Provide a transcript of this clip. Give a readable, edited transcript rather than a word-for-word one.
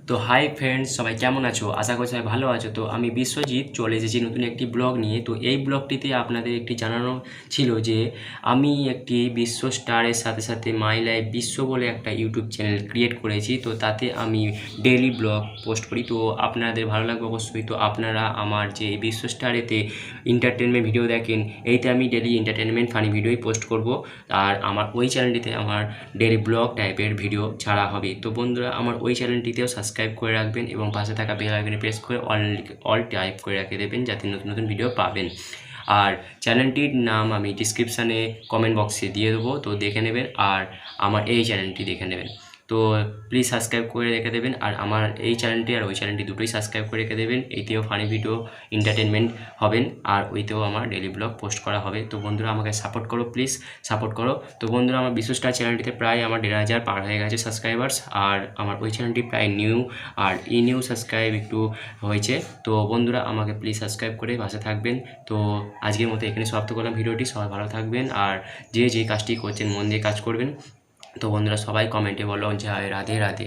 তো hi friends, সবাই কেমন আছো? আশা করি সবাই ভালো আছো। তো আমি বিশ্বজিৎ চলে এসেছি নতুন একটি ব্লগ নিয়ে। তো এই ব্লগটিতে আপনাদের একটি জানানো ছিল যে আমি একটি বিশ্ব স্টারের সাথে সাথে মাই লাইফ বিশ্ব বলে একটা ইউটিউব চ্যানেল ক্রিয়েট করেছি। তো তাতে আমি ডেইলি ব্লগ পোস্ট করি। তো আপনাদের ভালো লাগবে অবশ্যই। তো আপনারা আমার যে বিশ্ব স্টারেতে এন্টারটেনমেন্ট ভিডিও দেখেন, এইতে আমি ডেইলি এন্টারটেনমেন্ট ফানি ভিডিওই পোস্ট করব। আর আমার ওই চ্যানেলটিতে আমার ডেইলি ব্লগ টাইপের ভিডিও ছাড়া হবে। তো বন্ধুরা, আমার ওই চ্যানেলটিতেও সাবস্ক্রাইব করে রাখবেন এবং পাশে থাকা বেল আইকনে প্রেস করে অল টাইপ করে রেখে দেবেন, যাতে নতুন নতুন ভিডিও পাবেন। আর চ্যানেলটির নাম আমি ডিসক্রিপশানে কমেন্ট বক্সে দিয়ে দেবো, তো দেখে নেবেন। আর আমার এই চ্যানেলটি দেখে নেবেন। তো প্লিজ সাবস্ক্রাইব করে রেখে দেবেন। আর আমার এই চ্যানেলটি আর ওই চ্যানেলটি দুটোই সাবস্ক্রাইব করে রেখে দেবেন। এইতেও ফানি ভিডিও এন্টারটেনমেন্ট হবেন, আর ওইতেও আমার ডেইলি ব্লগ পোস্ট করা হবে। তো বন্ধুরা, আমাকে সাপোর্ট করো, প্লিজ সাপোর্ট করো। তো বন্ধুরা, আমার বিশ্ব স্টার চ্যানেলটিতে প্রায় আমার 1,500 পার হয়ে গেছে সাবস্ক্রাইবার্স। আর আমার ওই চ্যানেলটি প্রায় নিউ, আর নিউ সাবস্ক্রাইব একটু হয়েছে। তো বন্ধুরা, আমাকে প্লিজ সাবস্ক্রাইব করে পাশে থাকবেন। তো আজকের মতো এখানে সমাপ্ত করলাম ভিডিওটি। সবাই ভালো থাকবেন, আর যে কাজটি করছেন মন দিয়ে কাজ করবেন। তো বন্ধুরা, সবাই কমেন্টে বলো জয় রাধে রাধে।